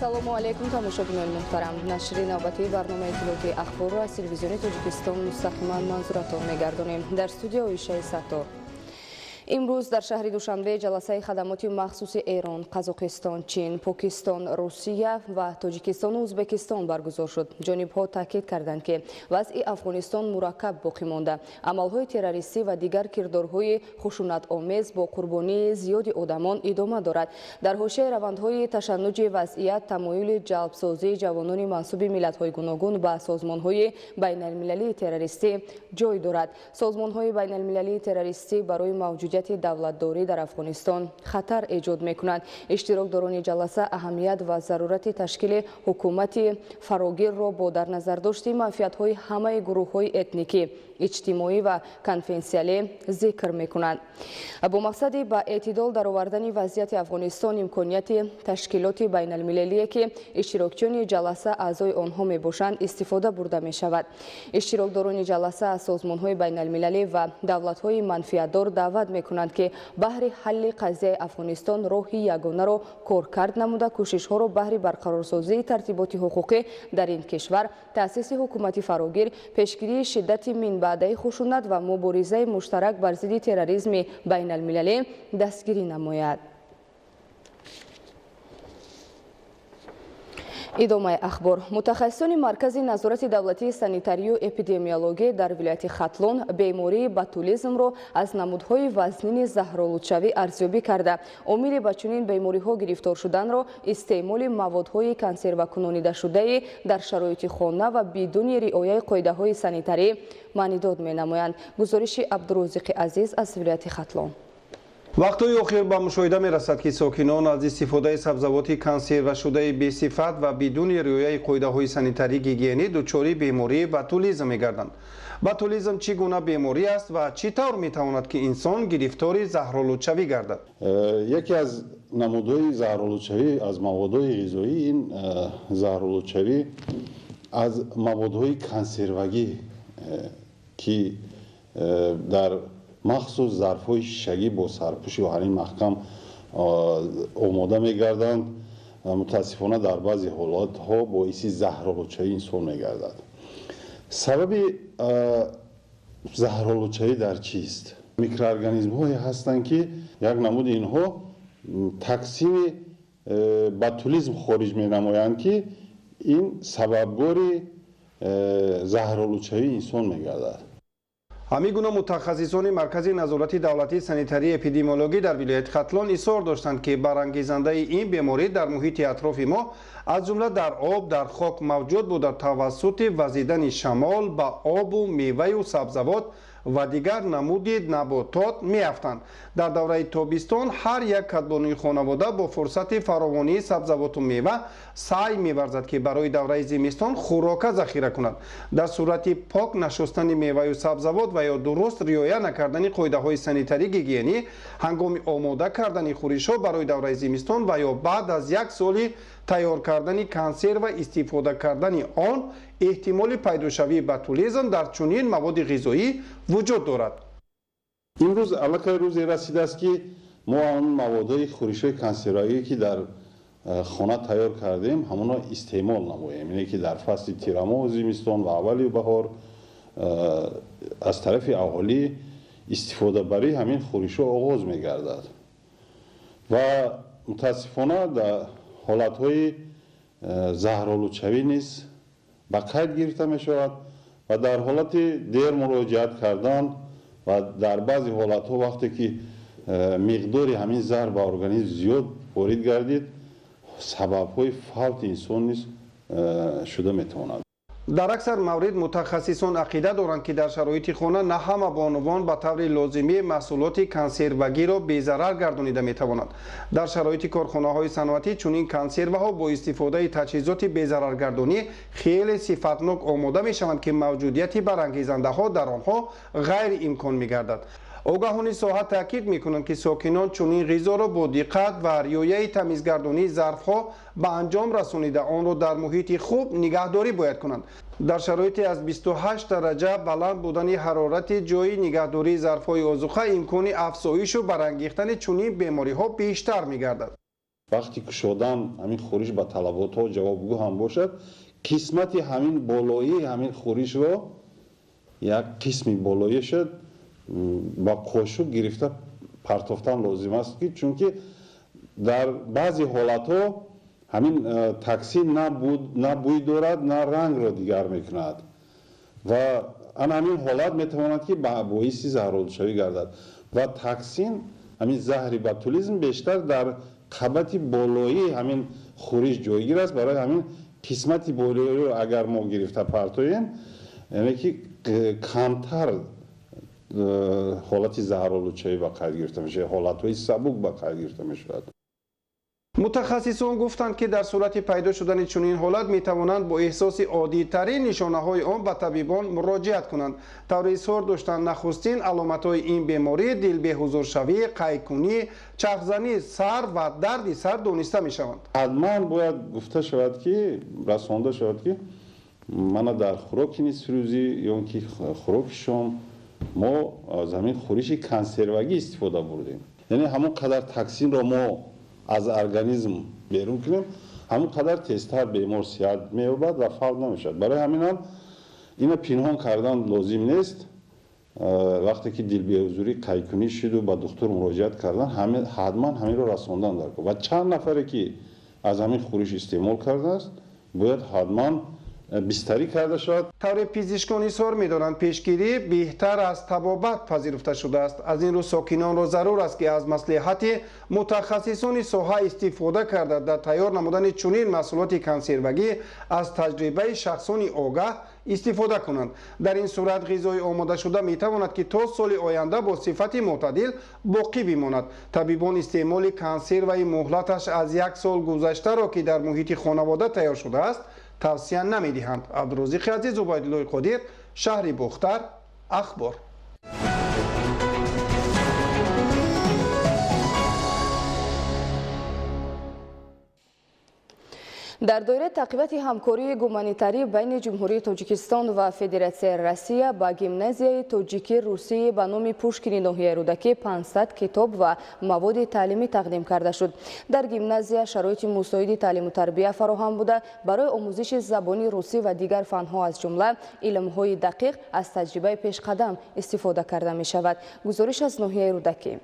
ассалому алайкум тамошобинони муҳтарам. Нашри навбатии барномаи иттилоъоти ахборро аз телевизиони Тоҷикистон мустақиман манзуратон мегардонем. Дар студио Ишаи Саттор. имрӯз дар шаҳри Душанбе ҷаласаи хадамоти махсуси Эрон, Қазоқистон, Чин, Покистон, Русия ва Тоҷикистону Ӯзбекистон баргузор шуд. ҷонибҳо таъкид карданд ки вазъи Афғонистон мураккаб боқӣ монда, амалҳои террористӣ ва дигар кирдорҳои хушунатомез бо қурбонии зиёди одамон идома дорад. Дар ҳошияи равандҳои ташаннуҷи вазъият тамоюли ҷалбсозии ҷавонони мансуби миллатҳои гуногун ба созмонҳои байналмилалии террористӣ ҷой дорад. Созмонҳои байналмилалии террористӣ барои мавҷудияти давлатдорӣ дар Афғонистон хатар эҷод мекунанд. Иштирокдорони ҷаласа аҳамият ва зарурати ташкили ҳукумати фарогирро бо дар назардошти манфиатҳои ҳамаи гурӯҳҳои этникӣ, иҷтимоӣ ва конфессиялӣ зикр мекунанд. Бо мақсади ба эътидол даровардани вазъияти Афғонистон имконияти ташкилоти байналмилалие ки иштирокчиёни ҷаласа аъзои онҳо мебошанд истифода бурда мешавад. Иштирокдорони ҷаласа аз созмонҳои байналмилалӣ ва давлатҳои манфиатдор даъват мекунанд ки баҳри ҳалли қазияи Афғонистон роҳи ягонаро коркард намуда кӯшишҳоро баҳри барқарорсозии тартиботи ҳуқуқӣ дар ин кишвар, таъсиси ҳукумати фарогир, пешгирии шиддати минбаъдаи хушунат ва муборизаи муштарак бар зидди терроризми байналмилалӣ дастгирӣ намояд. идомаи ахбор. Мутахассисони маркази назорати давлатии санитарию эпидемиологӣ дар вилояти Хатлон бемории ботулизмро аз намудҳои вазнини заҳролудшавӣ арзёбӣ карда, омили ба чунин бемориҳо гирифтор шуданро истеъмоли маводҳои консервакунонидашудаи дар шароити хона ва бидуни риояи қоидаҳои санитарӣ маънидод менамоянд. гузориши Абдурозиқи Азиз аз вилояти Хатлон. вақтҳои охир ба мушоҳида мерасад ки сокинон аз истифодаи сабзавоти консервашудаи бесифат ва бидуни риояи қоидаҳои санитарӣ гигиенӣ дучори бемории ботулизм мегарданд. ботулизм чӣ гуна беморӣ аст ва чӣ тавр метавонад ки инсон гирифтори заҳролудшавӣ гардад? яке аз намудҳои заҳролудшавӣ аз маводҳои ғизоӣ ин заҳролудшавӣ аз маводҳои консервагӣ ки дар махсус зарфҳои шишагӣ бо сарпӯши оҳанин маҳкам омода мегарданд. мутаассифона дар баъзе ҳолатҳо боиси заҳролудшавии инсон мегардад. сабаби заҳролудшавӣ дар чист? микроорганизмҳое ҳастанд ки як намуди инҳо таксими ботулизм хориҷ менамоянд ки ин сабабгори заҳролудшавии инсон мегардад. ҳамин гуна мутахассисони маркази назорати давлатии санитарии эпидемиологӣ дар вилояти Хатлон изҳор доштанд ки барангезандаи ин беморӣ дар муҳити атрофи мо аз ҷумла дар об, дар хок мавҷуд буда тавассути вазидани шамол ба обу меваю сабзавот ва дигар намуди наботот меафтанд. дар давраи тобистон ҳар як кадбонуи хонавода бо фурсати фаровонии сабзавоту мева саъй меварзад ки барои давраи зимистон хӯрока захира кунад. дар сурати пок нашустани меваю сабзавот ва ё дуруст риоя накардани қоидаҳои санитарӣ гигиенӣ ҳангоми омода кардани хӯришҳо барои давраи зимистон ва ё баъд аз як соли тайёр кардани консерва истифода кардани он эҳтимоли пайдошавии ботулизм дар чунин маводи ғизоӣ вуҷуд дорад. имрӯз аллакай рӯзе расидааст ки мо он маводҳои хӯришҳои консервагӣ ки дар хона тайёр кардем ҳамонро истеъмол намоем. ине ки дар фасли тирамоҳу зимистон ва аввали баҳор аз тарафи аҳолӣ истифодабарии ҳамин хӯришҳо оғоз мегардад ва мутаассифона дар ҳолатҳои заҳролудшавӣ низ ба қайд гирифта мешавад ва дар ҳолати дер муроҷиат кардан ва дар баъзе ҳолатҳо вақте ки миқдори ҳамин заҳр ба организм зиёд ворид гардид сабабҳои фавти инсон низ шуда метавонад. дар аксар маврид мутахассисон ақида доранд ки дар шароити хона на ҳама бонувон ба таври лозимӣ маҳсулоти консервагиро безарар гардонида метавонанд. дар шароити корхонаҳои саноатӣ чунин консерваҳо бо истифодаи таҷҳизоти безараргардонӣ хеле сифатнок омода мешаванд ки мавҷудияти барангезандаҳо дар онҳо ғайриимкон мегардад. огаҳони соҳа таъкид мекунанд ки сокинон чунин ғизоро бо диққат ва риояи тамизгардонии зарфҳо ба анҷом расонида онро дар муҳити хуб нигаҳдорӣ бояд кунанд. дар шароити аз 28 дараҷа баланд будани ҳарорати ҷои нигаҳдории зарфҳои озуқа имкони афзоишу барангехтани чунин бемориҳо бештар мегардад. وقتی که شدن همین خورش با طلبات ها جوابگو هم باشد قسمت همین بالایی همین خورش رو یک قسمی بالایی شد با قاشق گرفته پرتافتن لازم است که چون که در بعضی حالت ها همین تاکسین نه بوی دارد نه رنگ را دیگر میکند و همین حالت میتواند که باعث زهرآلودشوی گردد و تاکسین همین زهر بوتولیسم بیشتر در قبط بالایی همین خورش جایگیر است برای همین قسمت بالایی رو اگر ما گرفته پرتاییم یعنی که کمتر حالت زهرآلودشوی به کار گرفته میشه حالت‌های سبک به کار گرفته میشود. متخصصان گفتند که در صورت پیدا شدن چنین حالت می توانند با احساس عادی ترین نشانه های آن به طبیبان مراجعت کنند. طور اظهار داشتند نخستین علامت های این بیماری دل بی‌حضور شوی، قی‌کنی، چرخزنی سر و درد سر دانسته می شوند. حتما باید گفته شود که رسانده شود که من در خوراک نیست روزی یا که خوراک شام ما از همین خورش کنسروگی استفاده بردیم یعنی همون قدر تاکسین را ما از ارگانیسم بیرون کنیم همون قدر تیزتر بیمار صحت می‌یابد و فعال نمیشد برای همین هم اینو پنهان کردن لازم نیست وقتی که دل بی‌حضوری قی‌کنی شد و با دکتر مراجعت کردن حتما همین رو رساندن در و چند نفری که از همین خورش استعمال کرده است باید حتما بستری کرده شد. طور پزشکان اظهار می‌دارند پیشگیری بهتر از طبابت پذیرفته شده است. از این رو ساکنان را ضرور است که از مصلحت متخصصان ساحه استفاده کرده در تیار نمودن چنین محصولات کنسروگی از تجربه شخصان آگاه استفاده کنند. در این صورت غذای آماده شده می‌تواند که تا سال آینده با صفت معتدل باقی بماند. طبیبان استعمال کنسرو مهلتش از 1 سال گذشته را که در محیط خانواده تیار شده است توصیه نمی‌دهند. عبدالرزاق عزیز، عبیدالله قادر، شهر باختر، اخبار. در دایره تعقیبات همکاری گومانیتاری بین جمهوری تاجیکستان و فدراسیای روسیه با گیمنازیای تاجیکی روسی به نام پوشکین ناحیه رودکی 500 کتاب و مواد تعلیمی تقدیم کرده شد. در گیمنازیا شرایط مساعد تعلیم و تربیت فراهم بوده برای آموزش زبان روسی و دیگر فنها از جمله علم‌های دقیق از تجربه پیشقدم استفاده کرده می شود. گزارش از ناحیه رودکی.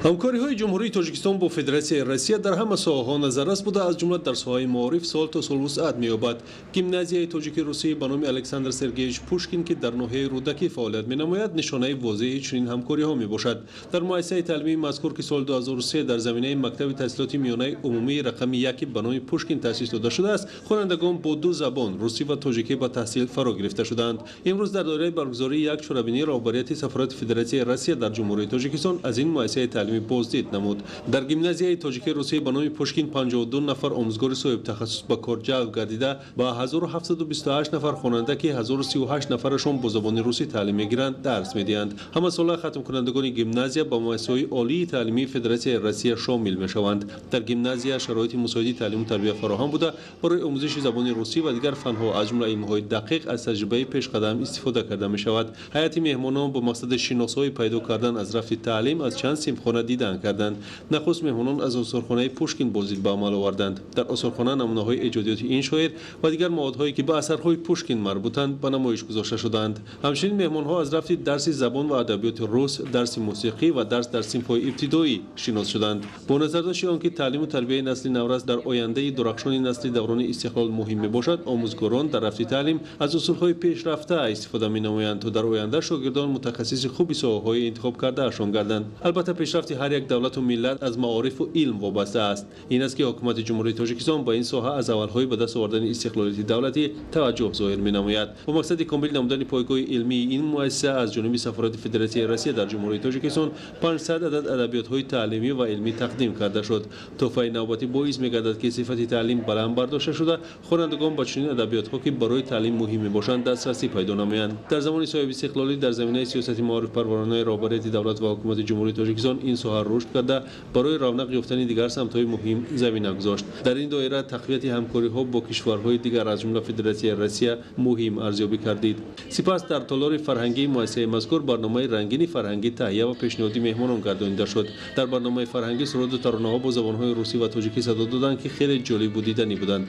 همکاری‌های جمهوری تاجیکستان با فدراسیای روسیه در همه ساحه‌ها نظررس بوده از جمله در ساحه معارف سال تا سال وسعت می‌یابد. گیمنازیای تاجیک روسی به نام الکساندر سرگیویچ پوشکین که در ناحیه رودکی فعالیت می‌نماید نشانه واضحی چنین همکاری‌ها می‌باشد. در مؤسسه تعلیمی مذکور که سال 2003 در زمینه مکتب تحصیلات میانه عمومی رقم 1 به نام پوشکین تأسیس داده شده است، خوانندگان با 2 زبان روسی و تاجیکی به تحصیل فرا گرفته شدند. امروز در دوره برگزاری یک چورابینی رهبریت سفارت فدراسیای روسیه در جمهوری تاجیکستان از این مؤسسه تعلیمی بازدید نمود. در گیمنازیای تاجیکی روسی به نام پوشکین 52 نفر آموزگار صاحب تخصص به کار جلب گردیده با 1728 نفر خواننده که 1038 نفرشان با زبان روسی تعلیم می‌گیرند درس می‌دهند. همه ساله ختم کنندگان گیمنازیا با مؤسسه‌های عالی تعلیمی فدراسیای روسیه شامل می‌شوند. در گیمنازیا شرایط مساعد تعلیم و تربیت فراهم بوده برای آموزش زبان روسی و دیگر فنها از جمله علم‌های دقیق از تجربه پیشقدم استفاده کرده می‌شود. هیئت مهمانان با مقصد شناسایی پیدا کردن از رفت تعلیم از چند صنفخانه دیدن کردند. نخست مهمانان از آثارخانه پوشکین بازدید به عمل آوردند. در آثارخانه نمونه‌های ایجادیات این شاعر و دیگر موادهایی که به اثرهای پوشکین مربوطند به نمایش گذاشته شدند. همچنین مهمان‌ها از رفت درس زبان و ادبیات روس، درس موسیقی و درس در صنف‌های ابتدایی شناس شدند. با نظر آنکه تعلیم و تربیت نسل نورس در آینده درخشان نسل دوران استقلال مهم میباشد، آموزگاران در رفت تعلیم از اصول‌های پیشرفته استفاده می‌نمایند تا در آینده شاگردان متخصص خوبی ساحه‌های انتخاب کرده اشان گردند. البته پیشرفت هر یک دولت و ملت از معارف و علم وابسته است. این است که حکومت جمهوری تاجیکستان با این ساحه از اولهای به دست آوردن استقلالیت دولتی توجه ظاهر می‌نماید. با مقصد کامل نمودن پایگاه علمی این مؤسسه از جانب سفارت فدراسیای روسیه در جمهوری تاجیکستان 500 عدد ادبیات‌های تعلیمی و علمی تقدیم کرده شد. تحفه نوبتی باعث می‌گردد که صفت تعلیم بلند برداشته شده، خوانندگان با چنین ادبیات‌ها که برای تعلیم مهم می‌باشند دسترسی پیدا نمایند. در زمان صاحب استقلالی در زمینه سیاست معارف پرورانه رهبریت دولت و حکومت جمهوری تاجیکستان این соҳа рушд карда барои равнақ ёфтани дигар самтҳои муҳим замина гузошт. дар ин доира тақвияти ҳамкориҳо бо кишварҳои дигар аз ҷумла Федератсияи Россия муҳим арзёбӣ кардид. Сипас дар толори фарҳангии муассисаи мазкур барномаи рангини фарҳангӣ таҳия ва пешниҳоди меҳмонон гардонида шуд. дар барномаи фарҳангӣ суроду таронаҳо бо забонҳои русӣ ва тоҷикӣ садо доданд ки хеле ҷолибу диданӣ буданд.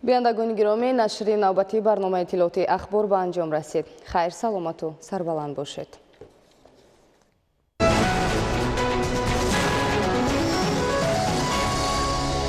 биёндагони гиромӣ, нашри навбатии барномаи иттилоотии ахбор ба анҷом расид. Хайр, саломату сарбаланд бошед.